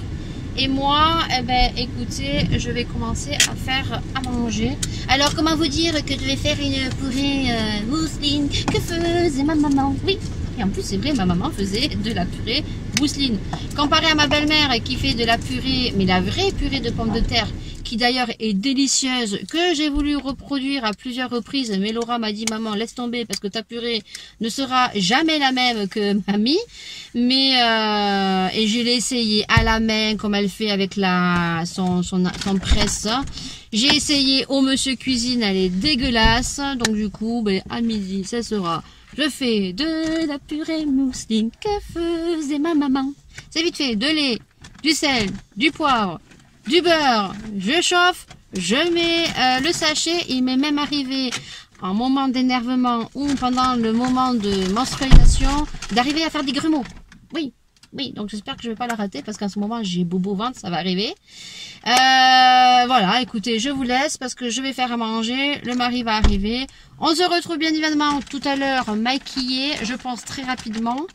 B: Et moi, eh ben, écoutez, je vais commencer à faire à manger. Alors, comment vous dire que je vais faire une purée mousseline que faisait ma maman? Oui, et en plus, c'est vrai, ma maman faisait de la purée mousseline. Comparé à ma belle-mère qui fait de la purée, mais la vraie purée de pommes de terre, qui d'ailleurs est délicieuse, que j'ai voulu reproduire à plusieurs reprises, mais Laura m'a dit, maman, laisse tomber parce que ta purée ne sera jamais la même que mamie. Mais et je l'ai essayé à la main comme elle fait avec son presse. J'ai essayé au monsieur cuisine, elle est dégueulasse. Donc du coup, ben, à midi, ça sera. Je fais de la purée mousseline que faisait ma maman. C'est vite fait, de lait, du sel, du poivre, du beurre. Je chauffe, je mets le sachet. Il m'est même arrivé en moment d'énervement ou pendant le moment de menstruation d'arriver à faire des grumeaux. Oui, donc j'espère que je vais pas la rater parce qu'en ce moment j'ai bobo au ventre, ça va arriver. Voilà, écoutez, je vous laisse parce que je vais faire à manger, le mari va arriver. On se retrouve bien évidemment tout à l'heure maquillée, je pense très rapidement.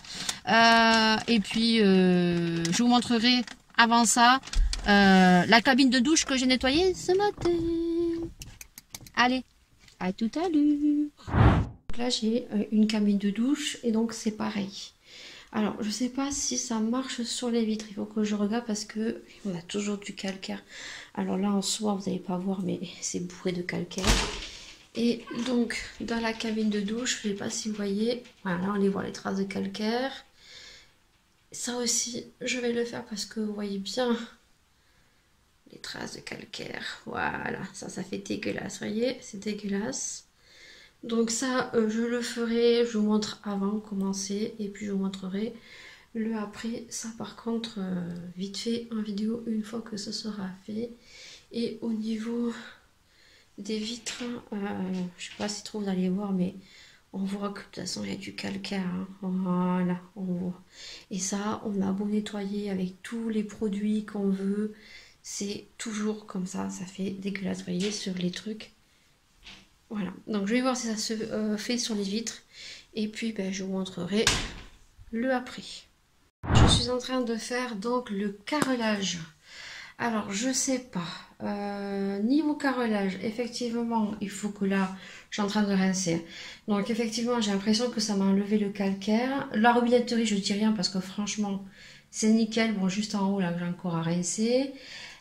B: Et puis je vous montrerai avant ça la cabine de douche que j'ai nettoyée ce matin. Allez, à tout à l'heure.
A: Là j'ai une cabine de douche et donc c'est pareil. Alors, je sais pas si ça marche sur les vitres. Il faut que je regarde parce que on a toujours du calcaire. Alors là, en soi, vous n'allez pas voir, mais c'est bourré de calcaire. Et donc, dans la cabine de douche, je ne sais pas si vous voyez. Voilà, on les voit les traces de calcaire. Ça aussi, je vais le faire parce que vous voyez bien les traces de calcaire. Voilà, ça fait dégueulasse. Vous voyez, c'est dégueulasse. Donc ça, je le ferai, je vous montre avant commencer et puis je vous montrerai le après. Ça par contre, vite fait en vidéo une fois que ce sera fait. Et au niveau des vitres, je sais pas si trop vous allez voir, mais on voit que de toute façon il y a du calcaire. Hein. Voilà, on voit. Et ça, on a beau nettoyer avec tous les produits qu'on veut, c'est toujours comme ça fait dégueulasse. Vous voyez sur les trucs. Voilà, donc je vais voir si ça se fait sur les vitres et puis ben, je vous montrerai le après. Je suis en train de faire donc le carrelage. Alors je sais pas, niveau carrelage, effectivement il faut que là, je suis en train de rincer. Donc effectivement j'ai l'impression que ça m'a enlevé le calcaire. La robinetterie je dis rien parce que franchement c'est nickel. Bon juste en haut là j'ai encore à rincer.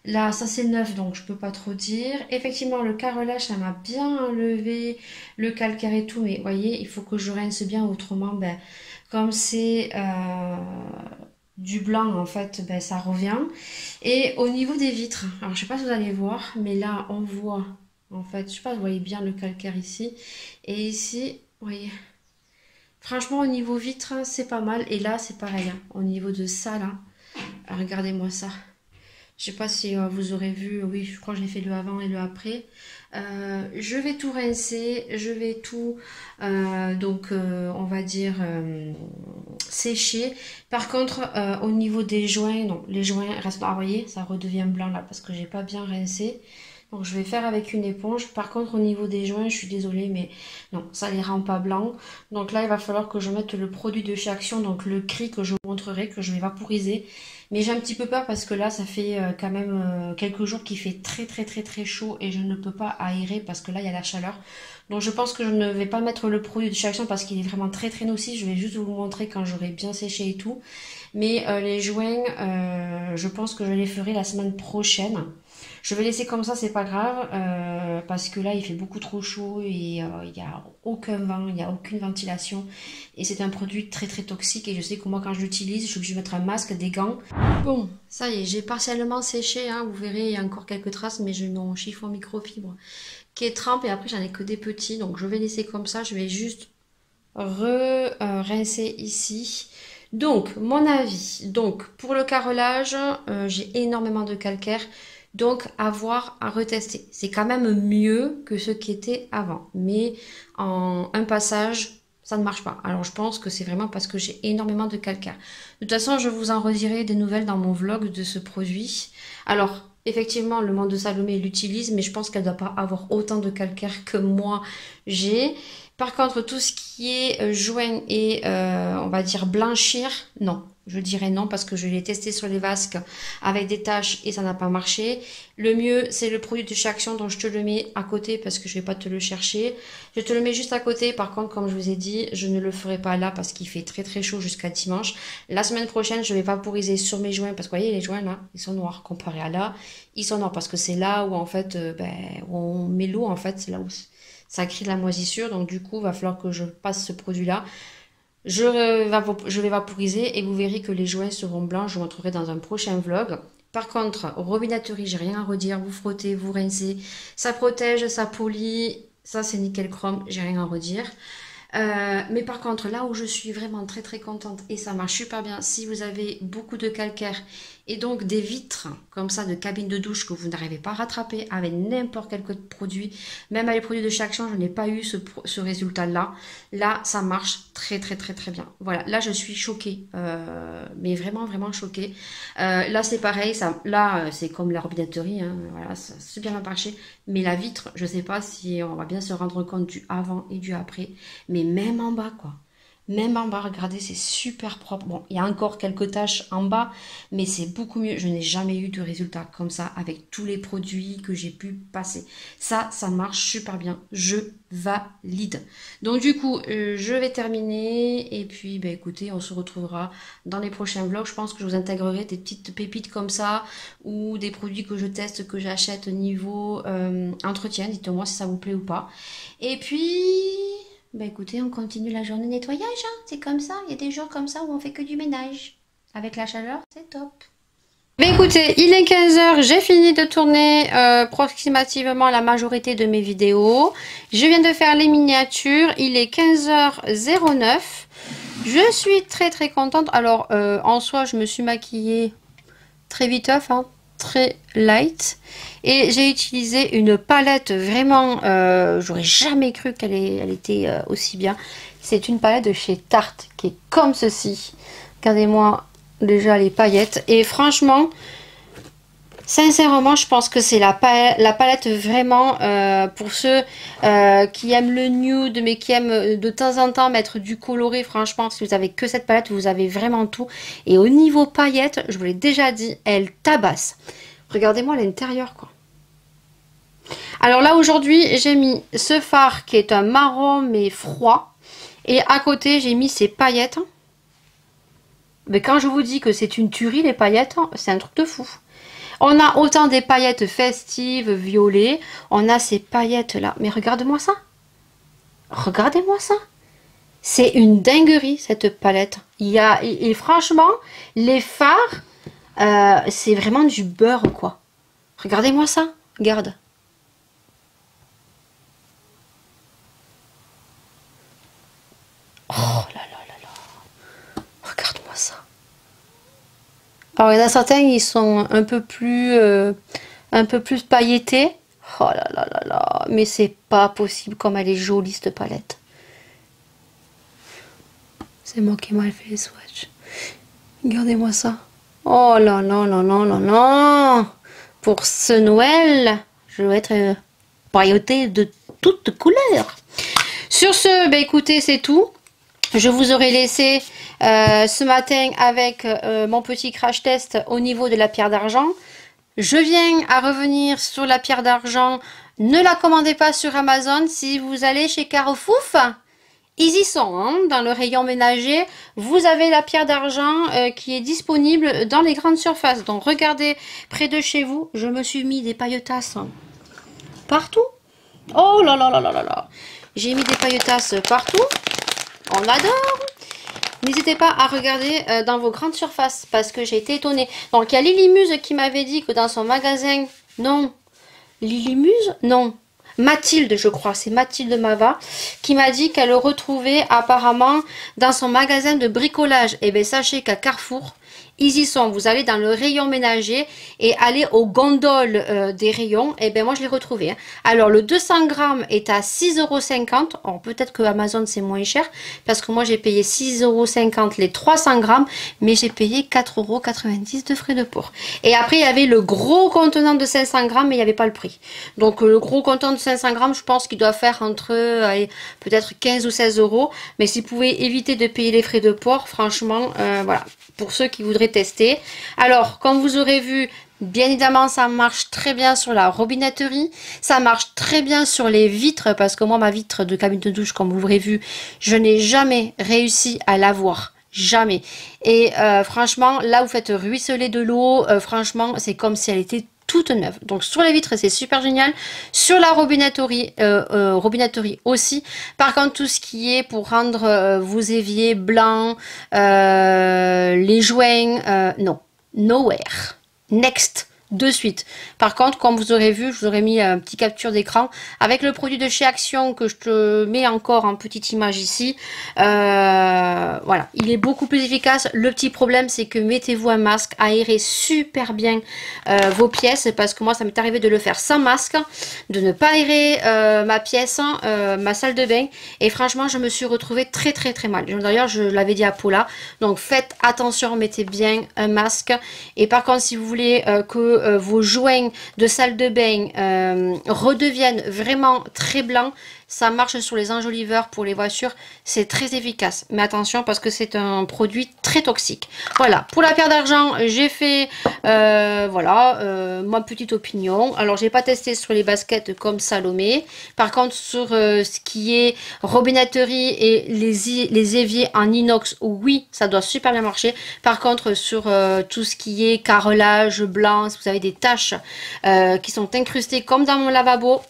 A: Là, ça c'est neuf, donc je peux pas trop dire. Effectivement, le carrelage, ça m'a bien enlevé le calcaire et tout. Mais vous voyez, il faut que je rince bien. Autrement, ben, comme c'est du blanc, en fait, ben, ça revient. Et au niveau des vitres, alors je sais pas si vous allez voir, mais là, on voit, en fait, je sais pas si vous voyez bien le calcaire ici. Et ici, vous voyez, franchement, au niveau vitre, c'est pas mal. Et là, c'est pareil, hein, au niveau de ça, là, regardez-moi ça. Je sais pas si vous aurez vu, oui, je crois que j'ai fait le avant et le après. Je vais tout rincer, je vais tout, on va dire, sécher. Par contre, au niveau des joints, non, les joints restent, vous voyez, ça redevient blanc là parce que j'ai pas bien rincé. Donc je vais faire avec une éponge. Par contre au niveau des joints, je suis désolée mais non, ça les rend pas blancs. Donc là il va falloir que je mette le produit de chez Action, donc le Cri que je vous montrerai, que je vais vaporiser. Mais j'ai un petit peu peur parce que là ça fait quand même quelques jours qu'il fait très chaud et je ne peux pas aérer parce que là il y a la chaleur. Donc je pense que je ne vais pas mettre le produit de chez Action parce qu'il est vraiment très nocif. Je vais juste vous le montrer quand j'aurai bien séché et tout. Mais les joints, je pense que je les ferai la semaine prochaine. Je vais laisser comme ça, c'est pas grave, parce que là il fait beaucoup trop chaud et il n'y a aucun vent, il n'y a aucune ventilation. Et c'est un produit très très toxique et je sais que moi quand je l'utilise, je suis obligée de mettre un masque, des gants. Bon, ça y est, j'ai partiellement séché, hein, vous verrez, il y a encore quelques traces, mais j'ai mon chiffon microfibre qui est trempe et après j'en ai que des petits. Donc je vais laisser comme ça, je vais juste rincer ici. Donc, mon avis, donc pour le carrelage, j'ai énormément de calcaire. Donc, à voir, à retester. C'est quand même mieux que ce qui était avant. Mais en un passage, ça ne marche pas. Alors, je pense que c'est vraiment parce que j'ai énormément de calcaire. De toute façon, je vous en redirai des nouvelles dans mon vlog de ce produit. Alors, effectivement, le monde de Salomé l'utilise, mais je pense qu'elle ne doit pas avoir autant de calcaire que moi j'ai. Par contre, tout ce qui est joint et, on va dire, blanchir, non. Je dirais non parce que je l'ai testé sur les vasques avec des taches et ça n'a pas marché. Le mieux, c'est le produit de chez Action, donc je te le mets à côté parce que je vais pas te le chercher. Je te le mets juste à côté. Par contre, comme je vous ai dit, je ne le ferai pas là parce qu'il fait très très chaud jusqu'à dimanche. La semaine prochaine, je vais vaporiser sur mes joints parce que vous voyez, les joints là, ils sont noirs comparé à là. Ils sont noirs parce que c'est là où en fait, où on met l'eau en fait, c'est là où ça crée de la moisissure. Donc du coup, il va falloir que je passe ce produit-là. Je vais vaporiser et vous verrez que les joints seront blancs. Je vous montrerai dans un prochain vlog. Par contre, robinetterie, j'ai rien à redire. Vous frottez, vous rincez. Ça protège, ça polit. Ça, c'est nickel chrome. J'ai rien à redire. Mais par contre, là où je suis vraiment très très contente et ça marche super bien, si vous avez beaucoup de calcaire et donc des vitres comme ça de cabine de douche que vous n'arrivez pas à rattraper avec n'importe quel produit, même avec les produits de chez Action, je n'ai pas eu ce résultat là. Là, ça marche très très très très bien. Voilà, là je suis choquée, mais vraiment vraiment choquée. Là c'est pareil, ça, là c'est comme la robinetterie, hein, voilà, ça a super bien marché. Mais la vitre, je sais pas si on va bien se rendre compte du avant et du après. Mais même en bas, quoi. Même en bas, regardez, c'est super propre. Bon, il y a encore quelques taches en bas, mais c'est beaucoup mieux. Je n'ai jamais eu de résultat comme ça avec tous les produits que j'ai pu passer. Ça marche super bien. Je valide. Donc du coup, je vais terminer. Et puis, ben, écoutez, on se retrouvera dans les prochains vlogs. Je pense que je vous intégrerai des petites pépites comme ça ou des produits que je teste, que j'achète niveau entretien. Dites-moi si ça vous plaît ou pas. Et puis... bah écoutez, on continue la journée nettoyage, hein. C'est comme ça, il y a des jours comme ça où on fait que du ménage. Avec la chaleur, c'est top. Bah écoutez, il est 15 h, j'ai fini de tourner approximativement la majorité de mes vidéos. Je viens de faire les miniatures, il est 15 h 09. Je suis très très contente. Alors en soi, je me suis maquillée très viteuf, hein, très light. Et j'ai utilisé une palette vraiment, j'aurais jamais cru qu'elle était aussi bien. C'est une palette de chez Tarte qui est comme ceci. Regardez-moi déjà les paillettes. Et franchement, sincèrement, je pense que c'est la palette vraiment pour ceux qui aiment le nude, mais qui aiment de temps en temps mettre du coloré. Franchement, si vous avez que cette palette, vous avez vraiment tout. Et au niveau paillettes, je vous l'ai déjà dit, elle tabasse. Regardez-moi l'intérieur, quoi. Alors là, aujourd'hui, j'ai mis ce fard qui est un marron mais froid. Et à côté, j'ai mis ces paillettes. Mais quand je vous dis que c'est une tuerie, les paillettes, c'est un truc de fou. On a autant des paillettes festives, violet. On a ces paillettes-là. Mais regarde-moi ça. Regardez-moi ça. C'est une dinguerie, cette palette. Et franchement, les fards, c'est vraiment du beurre, quoi. Regardez-moi ça. Regarde. Oh là là là là. Regarde-moi ça. Alors il y en a certains, ils sont un peu plus pailletés. Oh là là là là. Mais c'est pas possible comme elle est jolie cette palette. C'est moi qui ai mal fait les swatchs. Regardez-moi ça. Oh là là là là là là. Pour ce Noël, je vais être pailletée de toutes couleurs. Sur ce, bah écoutez, c'est tout. Je vous aurais laissé ce matin avec mon petit crash test au niveau de la pierre d'argent. Je viens à revenir sur la pierre d'argent. Ne la commandez pas sur Amazon si vous allez chez Carrefour.
B: Ils y sont, hein, dans le rayon ménager. Vous avez la pierre d'argent qui est disponible dans les grandes surfaces. Donc regardez près de chez vous, je me suis mis des pailletasses partout. Oh là là là là là là. J'ai mis des pailletasses partout. On adore. N'hésitez pas à regarder dans vos grandes surfaces parce que j'ai été étonnée. Donc il y a Lily Muse qui m'avait dit que dans son magasin, non. Lily Muse? Non. Mathilde, je crois, c'est Mathilde Mava, qui m'a dit qu'elle le retrouvait apparemment dans son magasin de bricolage. Et bien sachez qu'à Carrefour, ils y sont. Vous allez dans le rayon ménager et allez aux gondoles des rayons. Et bien moi je l'ai retrouvé. Hein. Alors le 200 grammes est à 6,50 €. Alors peut-être que Amazon c'est moins cher parce que moi j'ai payé 6,50 € les 300 grammes. Mais j'ai payé 4,90 € de frais de port. Et après il y avait le gros contenant de 500 grammes mais il n'y avait pas le prix. Donc le gros contenant de 500 grammes je pense qu'il doit faire entre peut-être 15 ou 16 €. Mais si vous pouvez éviter de payer les frais de port, franchement voilà. Pour ceux qui voudraient tester. Alors, comme vous aurez vu, bien évidemment, ça marche très bien sur la robinetterie. Ça marche très bien sur les vitres, parce que moi, ma vitre de cabine de douche, comme vous l'aurez vu, je n'ai jamais réussi à l'avoir. Jamais. Et franchement, là, vous faites ruisseler de l'eau. Franchement, c'est comme si elle était toute neuve. Donc sur les vitres c'est super génial, sur la robinetterie aussi. Par contre tout ce qui est pour rendre vos éviers blancs, les joints, non, nowhere, next, de suite. Par contre, comme vous aurez vu, je vous aurais mis un petit capture d'écran avec le produit de chez Action que je te mets encore en petite image ici. Voilà, il est beaucoup plus efficace. Le petit problème, c'est que mettez-vous un masque, aérez super bien vos pièces, parce que moi, ça m'est arrivé de le faire sans masque, de ne pas aérer ma pièce, ma salle de bain, et franchement, je me suis retrouvée très très très mal. D'ailleurs, je l'avais dit à Paula, donc faites attention, mettez bien un masque. Et par contre, si vous voulez que vos joints de salle de bain redeviennent vraiment très blancs, ça marche sur les enjoliveurs pour les voitures, c'est très efficace. Mais attention parce que c'est un produit très toxique. Voilà, pour la pierre d'argent, j'ai fait voilà, ma petite opinion. Alors, j'ai pas testé sur les baskets comme Salomé. Par contre, sur ce qui est robinetterie et les éviers en inox, oui, ça doit super bien marcher. Par contre, sur tout ce qui est carrelage blanc, si vous avez des taches qui sont incrustées comme dans mon lavabo,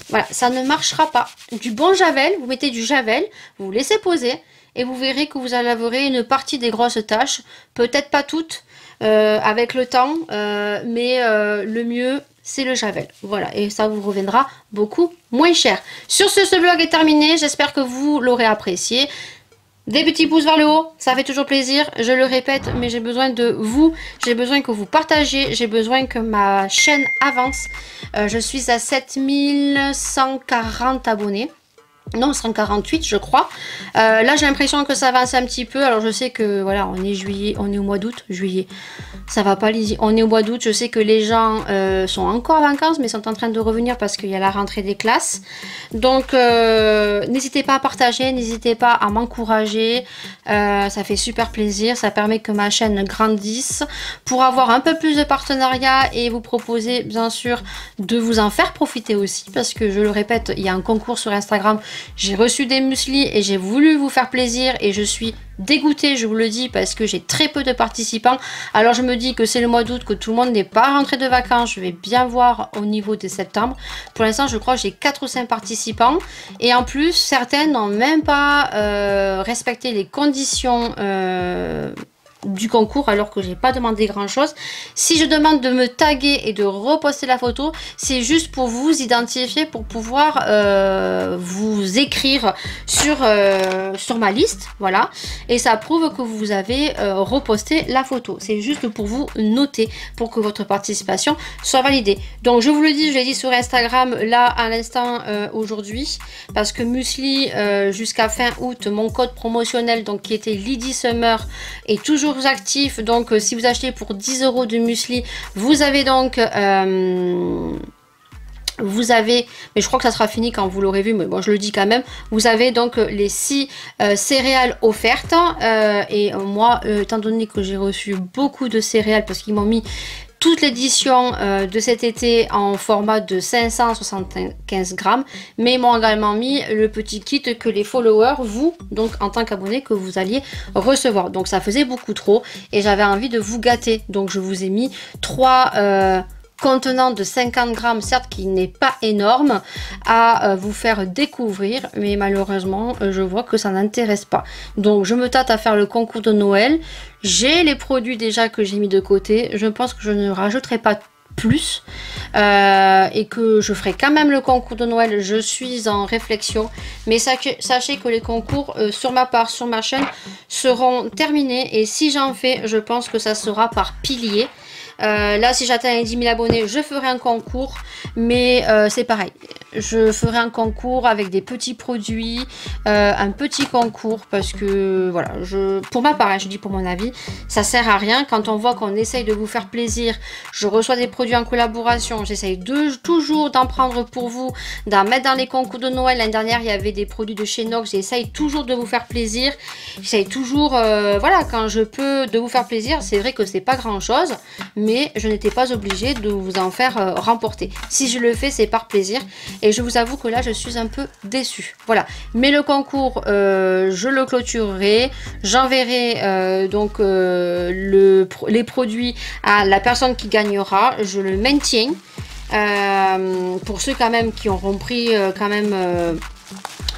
B: voilà, ça ne marchera pas. Du bon javel, vous mettez du javel, vous laissez poser et vous verrez que vous laverez une partie des grosses taches. Peut-être pas toutes avec le temps, mais le mieux c'est le javel. Voilà, et ça vous reviendra beaucoup moins cher. Sur ce vlog est terminé. J'espère que vous l'aurez apprécié. Des petits pouces vers le haut, ça fait toujours plaisir, je le répète, mais j'ai besoin de vous, j'ai besoin que vous partagiez, j'ai besoin que ma chaîne avance. Je suis à 7140 abonnés. Non, 148 je crois. Là j'ai l'impression que ça avance un petit peu. Alors je sais que voilà, on est juillet, on est au mois d'août, juillet. Ça va pas les... On est au mois d'août, je sais que les gens sont encore en vacances mais sont en train de revenir parce qu'il y a la rentrée des classes. Donc n'hésitez pas à partager, n'hésitez pas à m'encourager. Ça fait super plaisir, ça permet que ma chaîne grandisse. Pour avoir un peu plus de partenariats et vous proposer bien sûr de vous en faire profiter aussi. Parce que je le répète, il y a un concours sur Instagram. J'ai reçu des mueslis et j'ai voulu vous faire plaisir et je suis dégoûtée, je vous le dis, parce que j'ai très peu de participants. Alors je me dis que c'est le mois d'août, que tout le monde n'est pas rentré de vacances. Je vais bien voir au niveau de septembre. Pour l'instant je crois que j'ai 4 ou 5 participants et en plus certaines n'ont même pas respecté les conditions du concours alors que j'ai pas demandé grand chose. Si je demande de me taguer et de reposter la photo, c'est juste pour vous identifier, pour pouvoir vous écrire sur ma liste, voilà, et ça prouve que vous avez reposté la photo. C'est juste pour vous noter, pour que votre participation soit validée. Donc je vous le dis, je l'ai dit sur Instagram là à l'instant aujourd'hui, parce que muesli jusqu'à fin août, mon code promotionnel donc qui était Lydie Summer est toujours actif. Donc si vous achetez pour 10 € de muesli, vous avez donc vous avez, mais je crois que ça sera fini quand vous l'aurez vu, mais bon je le dis quand même, vous avez donc les 6 céréales offertes et moi étant donné que j'ai reçu beaucoup de céréales parce qu'ils m'ont mis toute l'édition de cet été en format de 575 grammes, mais ils m'ont également mis le petit kit que les followers, vous, donc en tant qu'abonné, que vous alliez recevoir. Donc ça faisait beaucoup trop et j'avais envie de vous gâter. Donc je vous ai mis 3 contenant de 50 grammes, certes qui n'est pas énorme, à vous faire découvrir, mais malheureusement je vois que ça n'intéresse pas. Donc je me tâte à faire le concours de Noël. J'ai les produits déjà que j'ai mis de côté, je pense que je ne rajouterai pas plus et que je ferai quand même le concours de Noël. Je suis en réflexion, mais sachez que les concours sur ma part, sur ma chaîne, seront terminés, et si j'en fais, je pense que ça sera par pilier. Là, si j'atteins les 10 000 abonnés, je ferai un concours, mais c'est pareil, je ferai un concours avec des petits produits, un petit concours, parce que voilà, pour ma part, hein, je dis pour mon avis, ça sert à rien. Quand on voit qu'on essaye de vous faire plaisir, je reçois des produits en collaboration, j'essaye toujours d'en prendre pour vous, d'en mettre dans les concours de Noël. L'année dernière, il y avait des produits de chez Nox, j'essaye toujours de vous faire plaisir, j'essaye toujours, voilà, quand je peux, de vous faire plaisir. C'est vrai que c'est pas grand chose, mais je n'étais pas obligée de vous en faire remporter. Si je le fais, c'est par plaisir, et je vous avoue que là je suis un peu déçue. Voilà, mais le concours je le clôturerai, j'enverrai donc les produits à la personne qui gagnera, je le maintiens pour ceux quand même qui auront pris quand même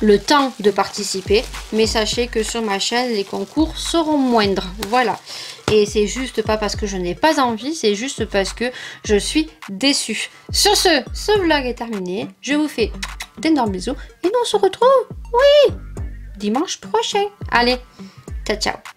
B: le temps de participer, mais sachez que sur ma chaîne les concours seront moindres. Voilà, et c'est juste pas parce que je n'ai pas envie, c'est juste parce que je suis déçue. Sur ce vlog est terminé, je vous fais d'énormes bisous et nous on se retrouve, oui, dimanche prochain. Allez, ciao ciao.